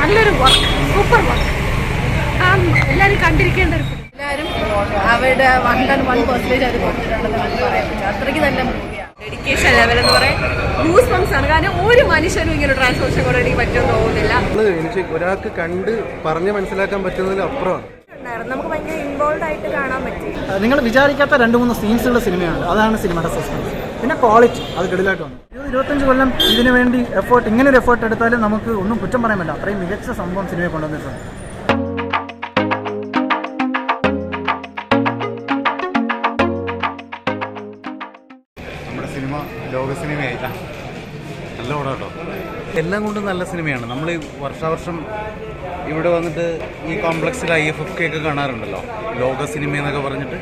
നല്ലൊരു work, super work. എല്ലാവരും കണ്ടിരിക്കേണ്ട ഒരു എല്ലാവരും അവരുടെ 101% അത് കൊടുത്തിട്ടുണ്ടെന്ന് നമുക്ക് പറയാൻ പറ്റും. അത്രയ്ക്ക് നല്ല മൂവിയാണ്. ഡെഡിക്കേഷൻ ലെവൽ എന്ന് പറയാൻ ഗൂസ് ബംസ് ആണ്. കാരണം ഒരു മനുഷ്യനും ഇങ്ങനെ ട്രാൻസ്ഫോർമേഷൻ കൊണ്ട് എനിക്ക് പറ്റുമെന്ന് തോന്നുന്നില്ല. എനിക്ക് ഒരാൾക്ക് കണ്ട് പറഞ്ഞ് മനസ്സിലാക്കാൻ പറ്റുന്നതിൽ അപ്പുറമാണ്. നമുക്ക് ഭയങ്കര ഇൻവോൾവ് ആയിട്ട് കാണാൻ പറ്റി. നിങ്ങൾ വിചാരിക്കാത്ത 2-3 സീൻസുള്ള സിനിമയാണ്. അതാണ് സിനിമയുടെ സസ്പെൻസ്. പിന്നെ ക്വാളിറ്റി അത് ഗഡിലായിട്ട് വന്നു. 25 കൊല്ലം ഇതിനു വേണ്ടി ഇങ്ങനെ ഒരു എഫേർട്ട് എടുത്താലും നമുക്ക് ഒന്നും കുറ്റം പറയാൻ പറ്റില്ല. അത്രയും മികച്ച സംഭവം സിനിമയെ കൊണ്ടുവന്നിട്ടുണ്ട്. നമ്മുടെ സിനിമ ലോക സിനിമയായി നല്ല പടം കേട്ടോ. എല്ലാം കൊണ്ടും നല്ല സിനിമയാണ്. നമ്മൾ വർഷാവർഷം ഇവിടെ വന്നിട്ട് ഈ കോംപ്ലക്സിൽ IFFK ഒക്കെ കാണാറുണ്ടല്ലോ, ലോക സിനിമ എന്നൊക്കെ പറഞ്ഞിട്ട്.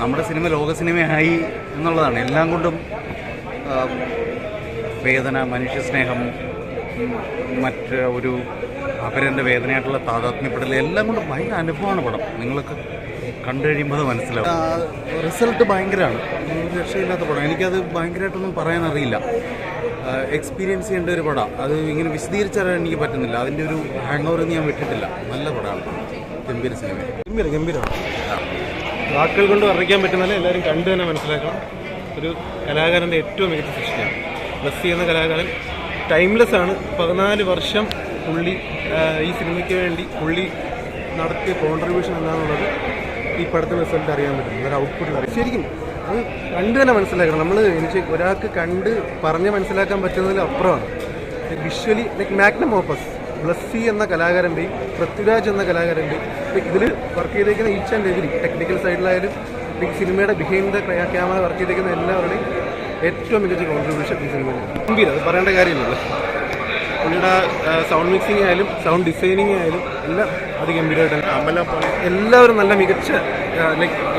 നമ്മുടെ സിനിമ ലോക സിനിമയായി എന്നുള്ളതാണ്. എല്ലാം കൊണ്ടും വേദന, മനുഷ്യസ്നേഹം, മറ്റ് ഒരു അപരൻ്റെ വേദനയായിട്ടുള്ള താതാത്മ്യപ്പെടൽ, എല്ലാം കൊണ്ടും ഭയങ്കര അനുഭവമാണ് പടം. നിങ്ങൾക്ക് കണ്ടു കഴിയുമ്പോൾ അത് മനസ്സിലാവും. റിസൾട്ട് ഭയങ്കരമാണ്, രക്ഷയില്ലാത്ത പടം. എനിക്കത് ഭയങ്കരമായിട്ടൊന്നും പറയാനറിയില്ല. എക്സ്പീരിയൻസ് ചെയ്യേണ്ട ഒരു പടം. അത് ഇങ്ങനെ വിശദീകരിച്ചറിയാൻ എനിക്ക് പറ്റുന്നില്ല. അതിൻ്റെ ഒരു ഹാങ് ഓവർ ഞാൻ വിട്ടിട്ടില്ല. നല്ല പടമാണ്, ഗംഭീര സിനിമ. ഗംഭീരമാണ്. വാക്കുകൾ കൊണ്ട് വർണ്ണിക്കാൻ പറ്റുന്നില്ല, എല്ലാവരും കണ്ടു തന്നെ മനസ്സിലാക്കണം. ഒരു കലാകാരൻ്റെ ഏറ്റവും മികച്ച സൃഷ്ടിയാണ് ബ്ലസ്സി എന്ന കലാകാരൻ. ടൈംലെസ് ആണ്. 14 വർഷം പുള്ളി ഈ സിനിമയ്ക്ക് വേണ്ടി പുള്ളി നടത്തിയ കോൺട്രിബ്യൂഷൻ എന്താണെന്നുള്ളത് ഈ പടത്തിന് റിസൾട്ട് അറിയാൻ പറ്റും. ഒരു ഔട്ട്പുട്ടിൽ അറിയാം. ശരിക്കും അത് കണ്ടു തന്നെ മനസ്സിലാക്കണം. എനിക്ക് ഒരാൾക്ക് കണ്ട് പറഞ്ഞ് മനസ്സിലാക്കാൻ പറ്റുന്നതിൽ അപ്പുറമാണ്. വിഷ്വലി മാഗ്നം ഓപ്പസ് ബ്ലസ്സി എന്ന കലാകാരൻ്റെയും പൃഥ്വിരാജ് എന്ന കലാകാരൻ്റെയും ഇതിൽ വർക്ക് ചെയ്തേക്കുന്ന ഈച്ച് ആൻഡ് എവരി ടെക്നിക്കൽ സൈഡിലായാലും സിനിമയുടെ ബിഹൈൻഡ് ദ ക്യാമറ വർക്ക് ചെയ്തേക്കുന്ന എല്ലാവരുടെയും ഏറ്റവും മികച്ച കോൺട്രിബ്യൂഷൻ ഈ സിനിമയിൽ. ഗംഭീരം, അത് പറയേണ്ട കാര്യമില്ലല്ലോ. പുള്ളിയുടെ സൗണ്ട് മിക്സിങ് ആയാലും സൗണ്ട് ഡിസൈനിങ് ആയാലും എല്ലാം അതിഗംഭീരമായിട്ട് എല്ലാവരും നല്ല മികച്ച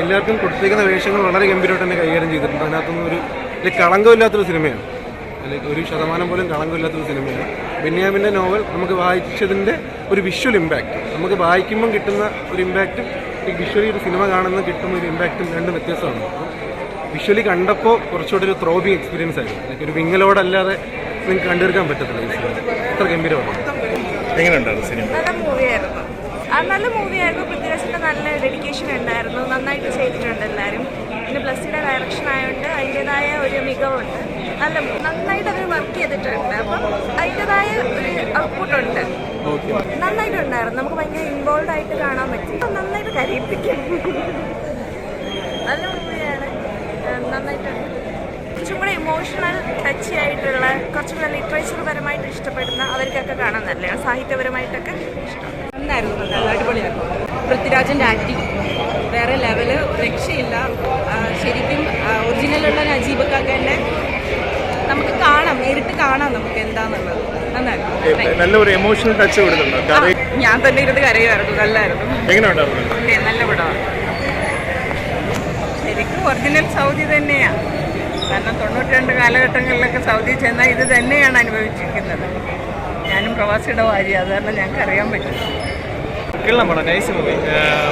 എല്ലാവർക്കും കൊടുത്തേക്കുന്ന വേഷങ്ങൾ വളരെ ഗംഭീരമായിട്ട് തന്നെ കൈകാര്യം ചെയ്തിട്ടുണ്ട്. അതിനകത്തൊന്നും ഒരു കളങ്കമില്ലാത്തൊരു സിനിമയാണ്. ഒരു ശതമാനം പോലും കളങ്കമില്ലാത്തൊരു സിനിമയാണ്. ബെന്യാമിൻ്റെ നോവൽ നമുക്ക് വായിച്ചതിൻ്റെ ഒരു വിഷ്വൽ ഇമ്പാക്റ്റ്, നമുക്ക് വായിക്കുമ്പം കിട്ടുന്ന ഒരു ഇമ്പാക്റ്റും വിഷ്വലി ഒരു സിനിമ കാണുന്ന കിട്ടുന്ന ഒരു ഇമ്പാക്റ്റും രണ്ടും വ്യത്യാസമാണ്. വിഷ്വലി കണ്ടപ്പോൾ കുറച്ചുകൂടി ഒരു ത്രോബിങ് എക്സ്പീരിയൻസ് ആയിരുന്നു. ഒരു വിങ്ങലോടല്ലാതെ നിങ്ങൾക്ക് കണ്ടെടുക്കാൻ പറ്റത്തില്ല ഈ സിനിമ. അത്ര ഗംഭീരമാണ്. എങ്ങനെയുണ്ടായിരുന്നു സിനിമ? നല്ല മൂവിയായിരുന്നു. നല്ല മൂവിയായിരുന്നു. പൃഥ്വിരാജിൻ്റെ നല്ല ഡെഡിക്കേഷൻ ഉണ്ടായിരുന്നു. നന്നായിട്ട് ചെയ്തിട്ടുണ്ട് എല്ലാവരും. പിന്നെ ബ്ലസ്സിയുടെ ഡയറക്ഷൻ ആയതുകൊണ്ട് അതിൻ്റെതായ ഒരു മികവുണ്ട്. നന്നായിട്ട് അവർ വർക്ക് ചെയ്തിട്ടുണ്ട്. അപ്പം അതിൻ്റെതായ ഒരു ഔട്ട്പുട്ടുണ്ട്. നന്നായിട്ടുണ്ടായിരുന്നു. നമുക്ക് ഭയങ്കര ഇൻവോൾവ് ആയിട്ട് കാണാൻ പറ്റി. നന്നായിട്ട് കരയിപ്പിക്കും. നല്ല മൂവിയാണ്. നന്നായിട്ടുണ്ട്. കുറച്ചും കൂടെ ഇമോഷണൽ ടച്ച് ആയിട്ടുള്ള, കുറച്ചും കൂടെ ലിറ്ററേച്ചർ പരമായിട്ട് ഇഷ്ടപ്പെടുന്ന അവർക്കൊക്കെ കാണാൻ നല്ലതാണ്. സാഹിത്യപരമായിട്ടൊക്കെ ഇഷ്ടം. നന്നായിരുന്നു, അടിപൊളിയായിരുന്നു. പൃഥ്വിരാജിൻ്റെ ആക്ടിങ് വേറെ ലെവല്, രക്ഷയില്ല. ശരിക്കും ഒറിജിനലുള്ള നജീബ് കാക്കൻ്റെ നമുക്ക് കാണാം, നേരിട്ട് കാണാം നമുക്ക് എന്താന്നുള്ളത്. നന്നായിരുന്നു. നല്ലൊരു എമോഷണൽ ടച്ച് കൊടുക്കുന്നുണ്ട്. ഞാൻ തന്നെ ഇരുന്ന് കരയുമായിരുന്നു. നല്ലായിരുന്നു. നല്ല പടമാണ്. ശരിക്കും ഒറിജിനൽ സൗദി തന്നെയാണ്. കാരണം 92 കാലഘട്ടങ്ങളിലൊക്കെ സൗദി ചെന്നാൽ ഇത് തന്നെയാണ് അനുഭവിച്ചിരിക്കുന്നത്. ഞാനും പ്രവാസിയുടെ ഭാര്യ, അത് കാരണം ഞങ്ങൾക്ക് അറിയാൻ പറ്റും. Nice movie.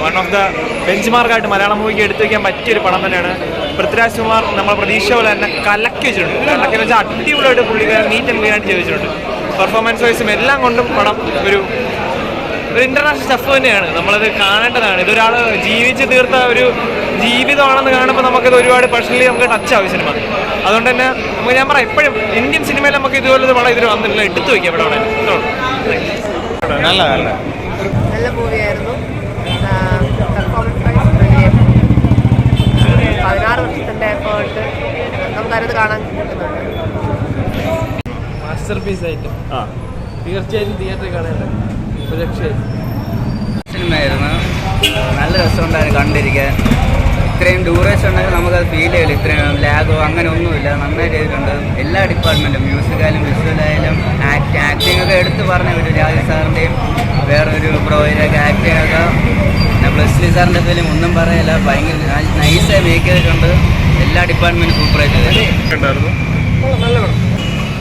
One of the ബെഞ്ച് മാർക്കായിട്ട് മലയാളം മൂവിക്ക് എടുത്തു വയ്ക്കാൻ പറ്റിയൊരു പടം തന്നെയാണ്. പൃഥ്വിരാജ് കുമാർ നമ്മൾ പ്രതീക്ഷ പോലെ തന്നെ കലക്കി വെച്ചിട്ടുണ്ട്. കലക്കി വെച്ചാൽ അടിപൊളിയായിട്ട് പുള്ളിക്കാരൻ നീറ്റ് ആൻഡ് ക്ലീൻ ആയിട്ട് ചോദിച്ചിട്ടുണ്ട്. പെർഫോമൻസ് വൈസും എല്ലാം കൊണ്ടും പടം ഒരു ഇൻ്റർനാഷണൽ സ്റ്റഫ് തന്നെയാണ്. നമ്മളത് കാണേണ്ടതാണ്. ഇതൊരാൾ ജീവിച്ച് തീർത്ത ഒരു ജീവിതമാണെന്ന് കാണുമ്പോൾ നമുക്കത് ഒരുപാട് പേഴ്സണലി നമുക്ക് ടച്ച് ആവും സിനിമ. അതുകൊണ്ട് തന്നെ നമുക്ക് ഞാൻ പറയാം, എപ്പോഴും ഇന്ത്യൻ സിനിമയിൽ നമുക്ക് ഇതുപോലൊരു പടം ഇതിൽ വന്നിട്ടില്ല. എടുത്തു വയ്ക്കാം ഇവിടെ. നല്ല നല്ല മൂവിയായിരുന്നു. പെർഫോമൻസ് വൈസ് 16 വർഷത്തിൻ്റെ എഫേർട്ട് നമുക്കത് കാണാൻ കിട്ടുന്നുണ്ട്. മാസ്റ്റർ പീസായിട്ട് തീർച്ചയായും തിയേറ്ററിൽ കാണേണ്ടത് ഒരു രക്ഷയായി സിനിമയായിരുന്നു. നല്ല രസമുണ്ടായിരുന്നു കണ്ടിരിക്കാൻ. ഇത്രയും ഡ്യൂറേഷൻ ഉണ്ടെങ്കിൽ നമുക്കത് ഫീൽ ചെയ്യില്ല. ഇത്രയും ലാഗോ അങ്ങനെ ഒന്നുമില്ല. നന്നായി ചെയ്തിട്ടുണ്ട്. എല്ലാ ഡിപ്പാർട്ട്മെൻറ്റും, മ്യൂസിക്കായാലും വിഷ്വലായാലും ആക്ടിംഗ് ഒക്കെ എടുത്ത് പറഞ്ഞ ഒരു രാജു സാറിൻ്റെയും വേറൊരു ബ്രോയിലൊക്കെ ആക്ടിംഗ് ഒക്കെ, ബ്ലസ്ലി സാറിൻ്റെ ഫിലിം ഒന്നും പറയില്ല. ഭയങ്കര നൈസായി മേക്ക് ചെയ്തിട്ടുണ്ട്. എല്ലാ ഡിപ്പാർട്ട്മെൻറ്റും സൂപ്പറായിട്ട് ചെയ്തിട്ടുണ്ടായിരുന്നു. നല്ല പടം.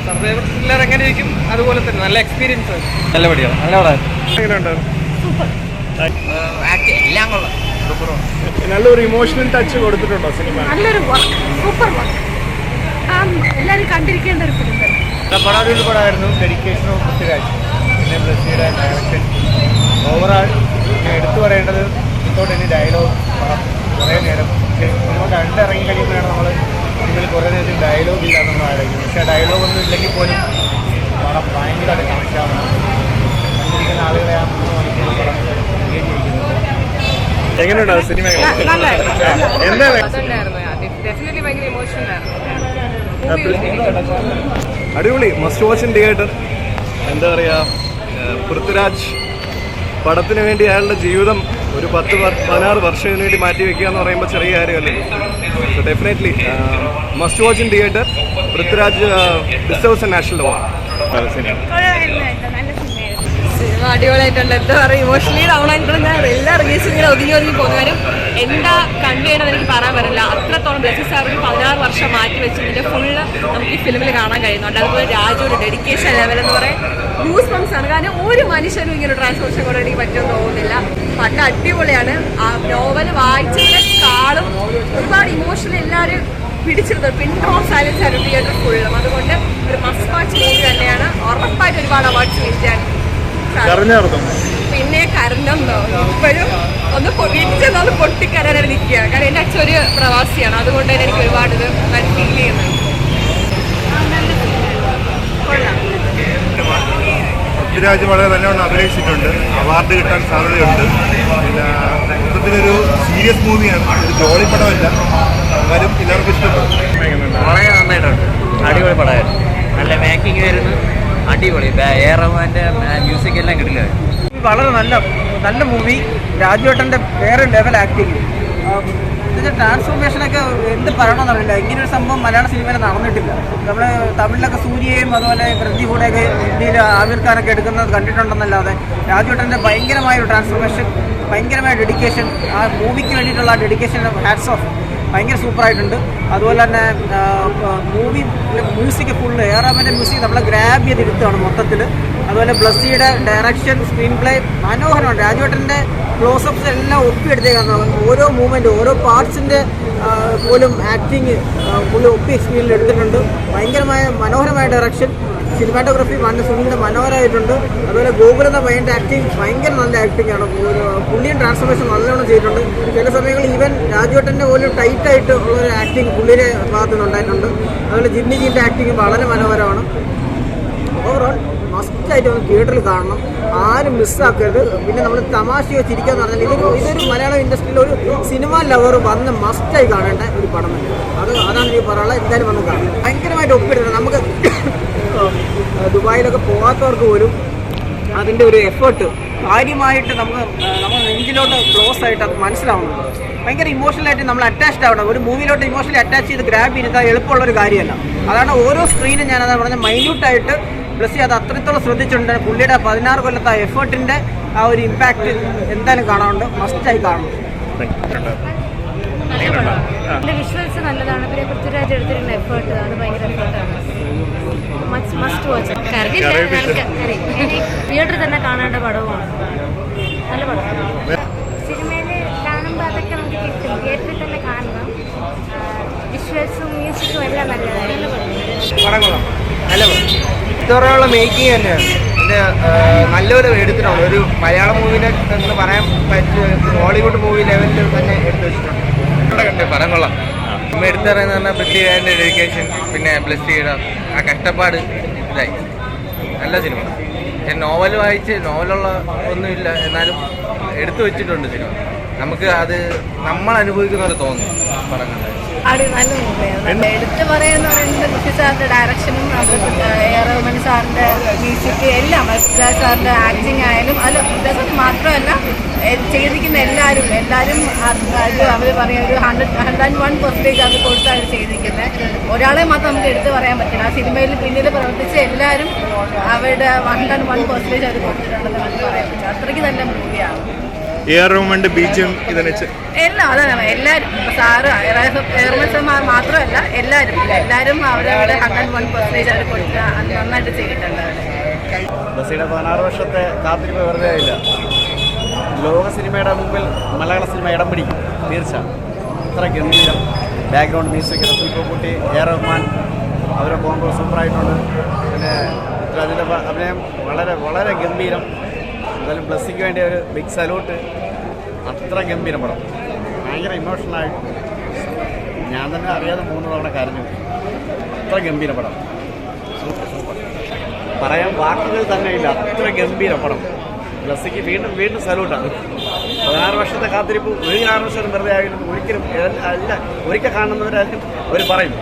സർവൈവർ ത്രില്ലർ എങ്ങനെ ഇരിക്കും അതുപോലെ തന്നെ നല്ല എക്സ്പീരിയൻസ്. നല്ല പടിയാണ്. നല്ല പടം. എങ്ങനെയുണ്ടായിരുന്നു? എല്ലാം കൊള്ളാം. നല്ലൊരു ഇമോഷണൽ ടച്ച് കൊടുത്തിട്ടുണ്ടോ സിനിമ? നല്ലൊരു വർക്ക്, സൂപ്പർ വർക്ക്. എല്ലാവരും കണ്ടിരിക്കേണ്ട ഒരു ഫിലിം തന്നെ. പടമായിരുന്നു. Dedication of Prithviraj. പിന്നെ ബ്ലസ്സിയുടെ ഡയറക്ഷൻ ഓവറാൾ എടുത്തു പറയേണ്ടത് വിത്തോട്ട് ഇനി ഡയലോഗ് കുറേ നേരം സിനിമ കണ്ടിറങ്ങി കഴിയുമ്പോഴാണ് നമ്മൾ ഇതിൽ കുറേ നേരത്തിൽ ഡയലോഗ് ഇല്ല നമ്മൾ ആലോചിക്കുന്നത്. പക്ഷേ ഡയലോഗ് ഒന്നും ഇല്ലെങ്കിൽ പോലും പടം ഭയങ്കരമായിട്ട് കണക്ട് ആവുന്നു. കണ്ടിരിക്കുന്ന ആളുകളെ ആ 3 മണിക്കൂർ പടം എൻഗേജ് ചെയ്യിക്കുന്നത്. എങ്ങനെയുണ്ടാവും സിനിമ? അടിപൊളി, മസ്റ്റ് വാച്ച് ഇൻ തിയേറ്റർ. എന്താ പറയുക, പൃഥ്വിരാജ് പടത്തിന് വേണ്ടി അയാളുടെ ജീവിതം ഒരു 10-16 വർഷത്തിന് വേണ്ടി മാറ്റി വെക്കുക എന്ന് പറയുമ്പോൾ ചെറിയ കാര്യമല്ലേ. So definitely must watch in theatre. Prithviraj deserves A national award. Cinema അടിപൊളിയായിട്ടുണ്ട്. എന്താ പറയുക, ഇമോഷണലി ഡൗൺ ആയിട്ടുള്ള ഞാൻ എല്ലാ റിലീസും ഇങ്ങനെ ഒതുങ്ങി പോകുന്നു. കാര്യം എന്താ കണ്ടു ചെയ്യണമെന്ന് എനിക്ക് പറയാൻ പറ്റില്ല. അത്രത്തോളം ബ്ലസ്സി സാറിന് 16 വർഷം മാറ്റി വെച്ചതിൻ്റെ ഫുള്ള് നമുക്ക് ഈ ഫിലിമിൽ കാണാൻ കഴിയുന്നുണ്ട്. അതുപോലെ രാജുവിൻ്റെ ഡെഡിക്കേഷൻ ലെവൽ എന്ന് പറയാൻ ന്യൂസ് പംസ് ആണ്. കാരണം ഒരു മനുഷ്യനും ഇങ്ങനെ ട്രാൻസ്ഫോർമേഷൻ കൊണ്ട് എനിക്ക് പറ്റുമെന്ന് തോന്നുന്നില്ല. പണ്ട് അടിപൊളിയാണ്. ആ നോവൽ വായിച്ചതിനേക്കാളും ഒരുപാട് ഇമോഷണൽ എല്ലാവരും പിടിച്ചെടുത്തത്. പിൻ ഡ്രോപ്പ് സൈലൻസ് ആയിരുന്നു തിയേറ്റർ ഫുള്ളും. അതുകൊണ്ട് ഒരു മസ്റ്റ് വാച്ച് മൂവി തന്നെയാണ്. ഉറപ്പായിട്ട് ഒരുപാട് അവാർഡ്സ് വിളിച്ചാണ്. പിന്നെ കരഞ്ഞെന്നോ ഇപ്പോഴും ഒന്ന് വീട്ടിൽ പൊട്ടിക്കരയാൻ നിൽക്കുക. കാരണം എൻ്റെ അച്ഛൻ ഒരു പ്രവാസിയാണ്. അതുകൊണ്ട് തന്നെ എനിക്ക് ഒരുപാട് ഇത് ഫീൽ ചെയ്യുന്നുണ്ട്. പൃഥ്വിരാജ് വളരെ നല്ലവണ്ണം അഭിനയിച്ചിട്ടുണ്ട്. അവാർഡ് കിട്ടാൻ സാധ്യതയുണ്ട്. പിന്നെ മൊത്തത്തിലൊരു സീരിയസ് മൂവിയാണ്, ഒരു ജോളി പടമല്ല. എന്നാലും എല്ലാവർക്കും ഇഷ്ടപ്പെടും. വളരെ നന്നായിട്ടുണ്ട്. അടിപൊളി പടമായിരുന്നു. നല്ല മേക്കിംഗ് ആയിരുന്നു. അടിപൊളി. എ റഹ്മാൻ്റെ മ്യൂസിക് എല്ലാം കിട്ടില്ല. വളരെ നല്ല മൂവി. രാജുവേട്ടൻ്റെ വേറെ ലെവൽ ആക്ടിങ്. ട്രാൻസ്ഫോർമേഷനൊക്കെ എന്ത് പറയണമെന്നറിയില്ല. ഇങ്ങനൊരു സംഭവം മലയാള സിനിമയിൽ നടന്നിട്ടില്ല. നമ്മൾ തമിഴിലൊക്കെ സൂര്യയും അതുപോലെ പ്രതികൂടെയൊക്കെ ഇന്ത്യയിൽ ആമിർ ഖാനൊക്കെ എടുക്കുന്നത് കണ്ടിട്ടുണ്ടെന്നല്ലാതെ രാജുവേട്ടൻ്റെ ഭയങ്കരമായൊരു ട്രാൻസ്ഫോർമേഷൻ, ഭയങ്കരമായ ഡെഡിക്കേഷൻ, ആ മൂവിക്ക് വേണ്ടിയിട്ടുള്ള ഡെഡിക്കേഷൻ, ഹാറ്റ്സ് ഓഫ്. ഭയങ്കര സൂപ്പറായിട്ടുണ്ട്. അതുപോലെ തന്നെ മൂവി മ്യൂസിക് ഫുള്ള് എ.ആർ.റഹ്മാൻ്റെ മ്യൂസിക് നമ്മളെ ഗ്രാബ് ചെയ്തിരുത്തുകയാണ് മൊത്തത്തിൽ. അതുപോലെ ബ്ലസ്സിയുടെ ഡയറക്ഷൻ, സ്ക്രീൻ പ്ലേ മനോഹരമാണ്. രാജുവേട്ടൻ്റെ ക്ലോസപ്സ് എല്ലാം ഒപ്പിയെടുത്തേക്കാണ്. ഓരോ മൂവ്മെൻറ്റ്, ഓരോ പാർട്സിൻ്റെ പോലും ആക്ടിങ് പുള്ളി ഒപ്പി സ്ക്രീനിൽ എടുത്തിട്ടുണ്ട്. ഭയങ്കരമായ മനോഹരമായ ഡയറക്ഷൻ. സിനിമാറ്റോഗ്രഫി സുനിലിൻ്റെ മനോഹരമായിട്ടുണ്ട്. അതുപോലെ ഗോകുൽ എന്ന പയ്യൻ്റെ ആക്ടിങ് ഭയങ്കര നല്ല ആക്ടിങ് ആണ്. പുള്ളിയും ട്രാൻസ്ഫോർമേഷൻ നല്ലോണം ചെയ്തിട്ടുണ്ട്. ചില സമയങ്ങളിൽ ഈവൻ രാജുവേട്ടൻ്റെ പോലും ടൈറ്റായിട്ട് ഉള്ളൊരു ആക്ടിങ് പുള്ളിയുടെ ഭാഗത്ത് നിന്നുണ്ടായിട്ടുണ്ട്. അതുപോലെ ജിന്നിജീൻ്റെ ആക്ടിങ് വളരെ മനോഹരമാണ്. ഓവറോൾ മസ്റ്റായിട്ട് ഒന്ന് തിയേറ്ററിൽ കാണണം, ആരും മിസ്സാക്കരുത്. പിന്നെ നമ്മൾ തമാശയോ ചിരിക്കാന്ന് പറഞ്ഞാൽ ഇതൊരു മലയാളം ഇൻഡസ്ട്രിയിൽ ഒരു സിനിമ ലവർ വന്ന് മസ്റ്റായി കാണേണ്ട ഒരു പടം തന്നെ. അതാണ് എനിക്ക് പറയാനുള്ളത്. എന്തായാലും വന്ന് കാണണം. ഭയങ്കരമായിട്ട് ഒപ്പിയെടുക്കണം. നമുക്ക് ദുബായിലൊക്കെ പോകാത്തവർക്ക് പോലും അതിൻ്റെ ഒരു എഫേർട്ട് കാര്യമായിട്ട് നമ്മൾ നെഞ്ചിലോട്ട് ക്ലോസ് ആയിട്ട് അത് മനസ്സിലാവുന്നുണ്ട്. ഭയങ്കര ഇമോഷണലായിട്ട് നമ്മൾ അറ്റാച്ച്ഡ് ആവണം. ഒരു മൂവിയിലോട്ട് ഇമോഷണലി അറ്റാച്ച് ചെയ്ത് ഗ്രാബ് ചെയ്താൽ എളുപ്പമുള്ളൊരു കാര്യമല്ല. അതാണ് ഓരോ സ്ക്രീനും ഞാനത് പറഞ്ഞ മൈന്യൂട്ടായിട്ട് ബ്ലസ്സി അത് അത്രത്തോളം ശ്രദ്ധിച്ചിട്ടുണ്ട്. പുള്ളിയുടെ 16 കൊല്ലത്തെ ആ എഫേർട്ടിൻ്റെ ആ ഒരു ഇമ്പാക്റ്റ് എന്തായാലും കാണാറുണ്ട്. മസ്റ്റായി കാണണം. എൻ്റെ വിഷ്വൽസ് നല്ലതാണ്. പിന്നെ പൃഥ്വിരാജ് എടുത്തിരുന്ന എഫേർട്ട് അത് ഭയങ്കര എഫേർട്ടാണ്. Must watch. തിയേറ്ററിൽ തന്നെ കാണേണ്ട പടവുമാണ്. നല്ല പടം. സിനിമയിൽ കാണുമ്പോൾ അതൊക്കെ നമുക്ക് കിട്ടും. തിയേറ്ററിൽ തന്നെ കാണണം. വിഷ്വൽസും മ്യൂസിക്കും എല്ലാം നല്ലതാണ്. ഇത്തവണയുള്ള മേക്കിംഗ് തന്നെയാണ് എൻ്റെ നല്ലൊരു എടുത്തിട്ടുണ്ട്. ഒരു മലയാളം മൂവിനെ എന്ന് പറയാൻ പറ്റിയ ഹോളിവുഡ് മൂവി ലെവലിൽ തന്നെ എടുത്തു വെച്ചിട്ടുണ്ട്. പടം കൊള്ളാം. നമ്മൾ എടുത്തു പറയുന്നത് പറഞ്ഞാൽ പൃഥ്വിരാജിൻ്റെ ഡെഡിക്കേഷൻ, പിന്നെ ബ്ലസ്സിയുടെ ആ കഷ്ടപ്പാട് ഇതായി. നല്ല സിനിമ. ഞാൻ നോവൽ വായിച്ച് നോവലുള്ള ഒന്നുമില്ല, എന്നാലും എടുത്തു വെച്ചിട്ടുണ്ട് സിനിമ. നമുക്ക് അത് നമ്മൾ അനുഭവിക്കുന്ന പോലെ തോന്നും പടം കണ്ടാൽ. നല്ല മൂവിയാണ്. എടുത്ത് പറയുന്ന പറയുന്നത് പൃഥ്വി സാറിൻ്റെ ഡയറക്ഷനും എ.ആർ.റഹ്മാൻ സാറിൻ്റെ മ്യൂസിക് എല്ലാം, പൃഥ്വിരാജ് സാറിൻ്റെ ആക്ടിങ് ആയാലും അത് പൃഥ്വിരാജ് മാത്രമല്ല ചെയ്തിരിക്കുന്ന എല്ലാവരും അവർ പറയുക ഒരു 101% അത് കൊടുത്താണ് ചെയ്തിരിക്കുന്നത്. ഒരാളെ മാത്രം നമുക്ക് എടുത്ത് പറയാൻ പറ്റില്ല. ആ സിനിമയിൽ പിന്നിൽ പ്രവർത്തിച്ച എല്ലാവരും അവരുടെ 101% അവർ കൊടുത്തിട്ടുണ്ടെന്ന് നമുക്ക് പറയാൻ പറ്റും. അത്രയ്ക്ക് നല്ല മൂവിയാണ്. എ.ആർ.റഹ്മാന്റെ ബീജം എല്ലാം അതാണ്. എല്ലാവരും സാറ് എയർമെൻസ് മാത്രമല്ല എല്ലാവരും അവരവരുടെ 101% അവർ കൊടുത്ത് നന്നായിട്ട് ചെയ്തിട്ടുണ്ട്. ബ്ലസ്സിയുടെ 16 വർഷത്തെ കാത്തിരിപ്പ് വെറുതെ ആയില്ല. ലോക സിനിമയുടെ മുമ്പിൽ മലയാള സിനിമ ഇടം പിടിക്കും തീർച്ച. അത്ര ഗംഭീരം ബാക്ക്ഗ്രൗണ്ട് മ്യൂസിക്, റസൂൽ പൂക്കുട്ടി, എ.ആർ.റഹ്മാൻ അവരെ കോമ്പോ സൂപ്പറായിട്ടുണ്ട്. പിന്നെ പൃഥ്വിരാജിൻ്റെ അഭിനയം വളരെ വളരെ ഗംഭീരം. എന്തായാലും ബ്ലെസ്സിക്ക് വേണ്ടി ഒരു ബിഗ് സല്യൂട്ട്. അത്ര ഗംഭീരം പടം, ഭയങ്കര ഇമോഷണലായിട്ട് ഞാൻ തന്നെ അറിയാതെ 3 തവണ കരഞ്ഞു. അത്ര ഗംഭീര പടം, സൂപ്പർ സൂപ്പർ, പറയാൻ വാക്കുകൾ തന്നെ ഇല്ല. അത്ര ഗംഭീര പടം. ബ്ലെസ്സിക്ക് വീണ്ടും വീണ്ടും സല്യൂട്ടാണ്. 16 വർഷത്തെ കാത്തിരിപ്പ് ഒരു കാരണവശാലും വെറുതെ ആയാലും ഒരിക്കലും അല്ല, ഒരിക്കൽ കാണുന്നവരായാലും അവർ പറയും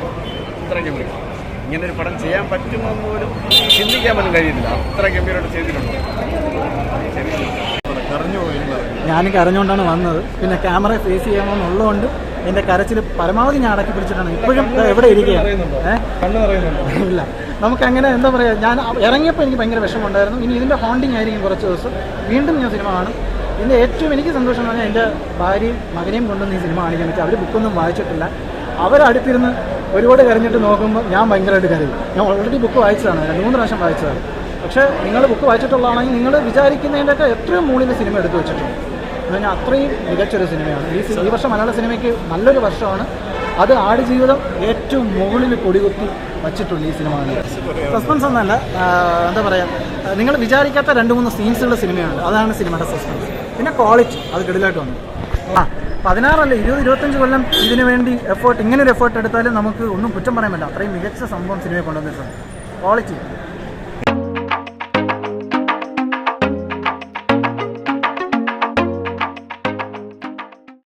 അത്ര ഗംഭീരം. ഇങ്ങനൊരു പടം ചെയ്യാൻ പറ്റുമെന്ന് പോലും ചിന്തിക്കാൻ പോലും കഴിയുന്നില്ല. അത്ര ഗംഭീരമായിട്ട് ചെയ്തിട്ടുണ്ട്. ഞാൻ കരഞ്ഞുകൊണ്ടാണ് വന്നത്. പിന്നെ ക്യാമറ ഫേസ് ചെയ്യാമെന്നുള്ളതുകൊണ്ട് എൻ്റെ കരച്ചിൽ പരമാവധി ഞാൻ അടക്കി പിടിച്ചിട്ടാണ് ഇപ്പോഴും എവിടെ ഇരിക്കുകയാണ്. ഇല്ല, നമുക്കങ്ങനെ എന്താ പറയുക, ഞാൻ ഇറങ്ങിയപ്പോൾ എനിക്ക് ഭയങ്കര വിഷമമുണ്ടായിരുന്നു. ഇനി ഇതിൻ്റെ ഹോണ്ടിങ് ആയിരിക്കും കുറച്ച് ദിവസം. വീണ്ടും ഞാൻ സിനിമ കാണും. ഇതിൻ്റെ ഏറ്റവും എനിക്ക് സന്തോഷം എന്ന് പറഞ്ഞാൽ എൻ്റെ ഭാര്യയും മകനെയും കൊണ്ടൊന്നും ഈ സിനിമ കാണിക്കാൻ പറ്റും. അവർ ബുക്കൊന്നും വായിച്ചിട്ടില്ല. അവരടുത്തിരുന്ന് ഒരുപാട് കരഞ്ഞിട്ട് നോക്കുമ്പോൾ ഞാൻ ഭയങ്കരമായിട്ട് കരയും. ഞാൻ ഓൾറെഡി ബുക്ക് വായിച്ചതാണ്, 2-3 പ്രാവശ്യം വായിച്ചതാണ്. പക്ഷേ നിങ്ങൾ ബുക്ക് വായിച്ചിട്ടുള്ളതാണെങ്കിൽ നിങ്ങൾ വിചാരിക്കുന്നതിൻ്റെയൊക്കെ എത്രയോ മുകളിൽ സിനിമ എടുത്തു വെച്ചിട്ടുണ്ട്. എന്ന് പറഞ്ഞാൽ അത്രയും മികച്ചൊരു സിനിമയാണ് ഈ വർഷം. മലയാള സിനിമയ്ക്ക് നല്ലൊരു വർഷമാണ്. അത് ആടുജീവിതം ഏറ്റവും മുകളിൽ കൊടികുത്തി വച്ചിട്ടുള്ള ഈ സിനിമ. സസ്പെൻസ് ഒന്നല്ല, എന്താ പറയുക, നിങ്ങൾ വിചാരിക്കാത്ത 2-3 സീൻസുള്ള സിനിമയാണ്. അതാണ് സിനിമയുടെ സസ്പെൻസ്. പിന്നെ ക്വാളിറ്റി അത് ഗഡിലായിട്ട് വന്നു. 16 അല്ല 20-25 കൊല്ലം ഇതിനു വേണ്ടി ഇങ്ങനൊരു എഫേർട്ട് എടുത്താലും നമുക്ക് ഒന്നും കുറ്റം പറയാൻ പറ്റില്ല. അത്രയും മികച്ച സംഭവം സിനിമയെ കൊണ്ടുവന്നിട്ടുണ്ട്. ക്വാളിറ്റി